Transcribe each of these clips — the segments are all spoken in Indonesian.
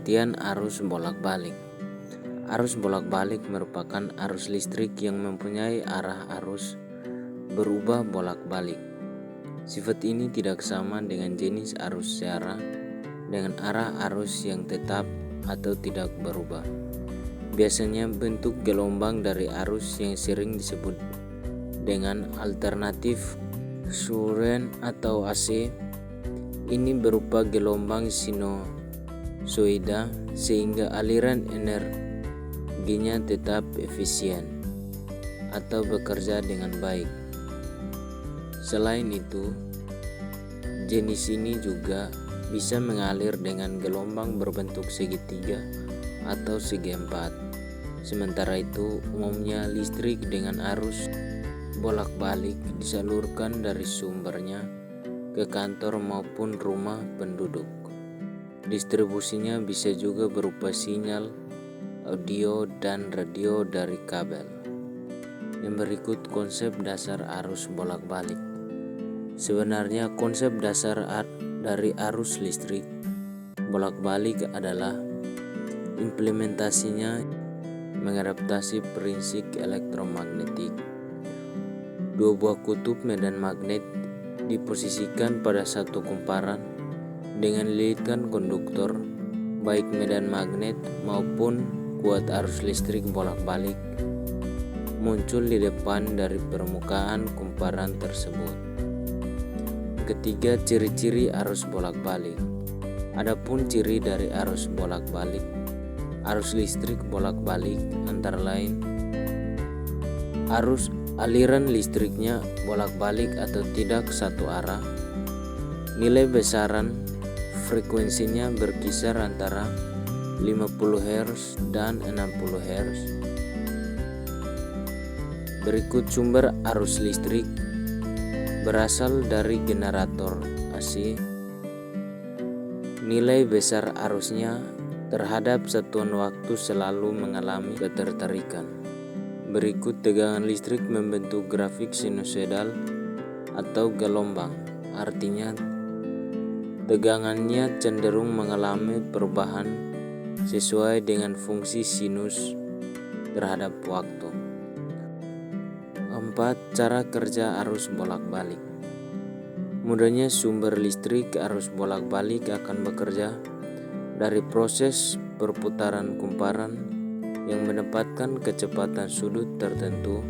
Pengertian arus bolak-balik. Arus bolak-balik merupakan arus listrik yang mempunyai arah arus berubah bolak-balik. Sifat ini tidak sama dengan jenis arus searah dengan arah arus yang tetap atau tidak berubah. Biasanya bentuk gelombang dari arus yang sering disebut dengan alternatif current atau AC ini berupa gelombang sinusoida sehingga aliran energinya tetap efisien atau bekerja dengan baik. Selain itu, jenis ini juga bisa mengalir dengan gelombang berbentuk segitiga atau segi empat. Sementara itu, umumnya listrik dengan arus bolak-balik disalurkan dari sumbernya ke kantor maupun rumah penduduk. Distribusinya bisa juga berupa sinyal audio dan radio dari kabel. Yang berikut konsep dasar arus bolak-balik. Sebenarnya konsep dasar dari arus listrik bolak-balik adalah implementasinya mengadaptasi prinsip elektromagnetik. Dua buah kutub medan magnet diposisikan pada satu kumparan dengan lilitkan konduktor, baik medan magnet maupun kuat arus listrik bolak-balik muncul di depan dari permukaan kumparan tersebut. Ketiga, ciri-ciri arus bolak-balik. Adapun ciri dari arus bolak-balik, arus listrik bolak-balik antara lain aliran listriknya bolak-balik atau tidak satu arah. Nilai besaran frekuensinya berkisar antara 50 Hz dan 60 Hz. Berikut sumber arus listrik berasal dari generator AC. Nilai besar arusnya terhadap satuan waktu selalu mengalami ketertarikan. Berikut tegangan listrik membentuk grafik sinusoidal atau gelombang. Artinya tegangannya cenderung mengalami perubahan sesuai dengan fungsi sinus terhadap waktu. 4. Cara kerja arus bolak-balik. Mudahnya sumber listrik arus bolak-balik akan bekerja dari proses perputaran kumparan yang menempatkan kecepatan sudut tertentu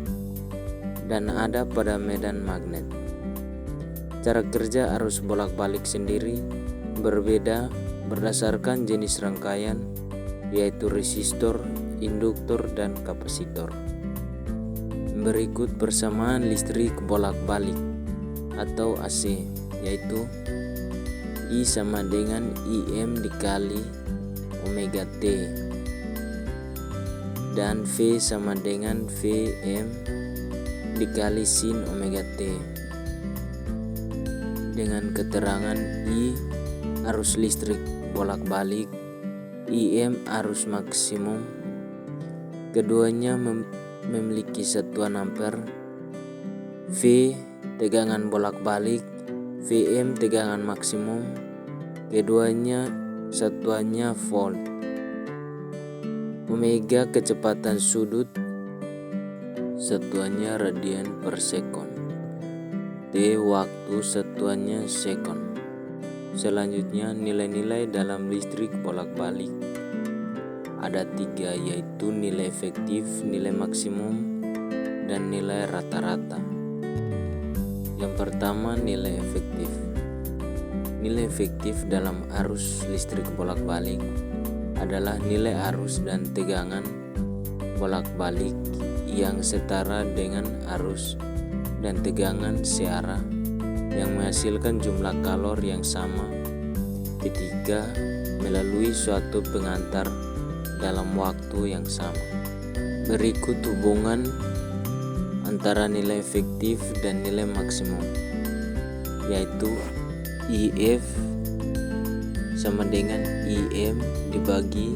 dan ada pada medan magnet. Cara kerja arus bolak-balik sendiri berbeda berdasarkan jenis rangkaian, yaitu resistor, induktor, dan kapasitor. Berikut persamaan listrik bolak-balik atau AC, yaitu I sama dengan IM dikali omega T dan V sama dengan Vm dikali sin omega T. Dengan keterangan I arus listrik bolak-balik, Im arus maksimum, keduanya memiliki satuan ampere, V tegangan bolak-balik, Vm tegangan maksimum, keduanya satuannya volt. Omega kecepatan sudut, satuannya radian per sekon. T waktu, satuannya sekon. Selanjutnya nilai-nilai dalam listrik bolak-balik ada 3, yaitu nilai efektif, nilai maksimum, dan nilai rata-rata. Yang pertama, nilai efektif. Nilai efektif dalam arus listrik bolak-balik adalah nilai arus dan tegangan bolak-balik yang setara dengan arus dan tegangan searah yang menghasilkan jumlah kalor yang sama ketika melalui suatu pengantar dalam waktu yang sama. Berikut hubungan antara nilai efektif dan nilai maksimum, yaitu IF sama dengan IM dibagi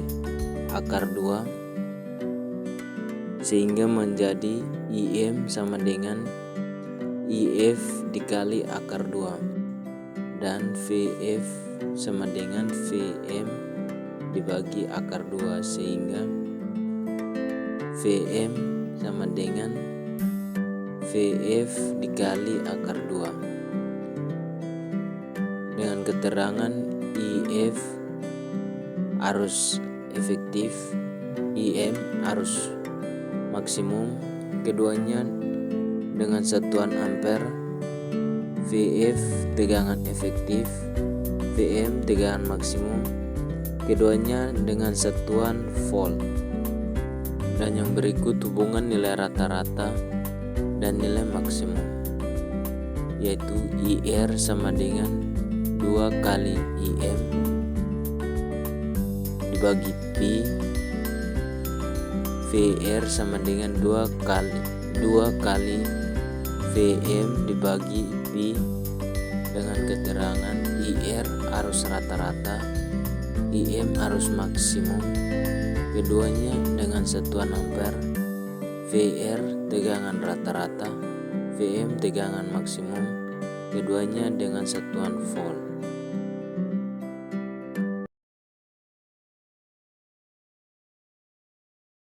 akar 2 sehingga menjadi IM sama dengan IF dikali akar 2 dan VF sama dengan VM dibagi akar 2 sehingga Vm sama dengan Vf dikali akar 2 dengan keterangan IF arus efektif, IM arus maksimum, keduanya dengan satuan ampere, Vf tegangan efektif, Vm tegangan maksimum, keduanya dengan satuan volt. Dan yang berikut hubungan nilai rata-rata dan nilai maksimum, yaitu IR sama dengan 2 kali IM dibagi Pi, VR sama dengan 2 kali Vm dibagi Pi dengan keterangan IR arus rata-rata, IM arus maksimum, keduanya dengan satuan ampere, VR tegangan rata-rata, Vm tegangan maksimum, keduanya dengan satuan volt.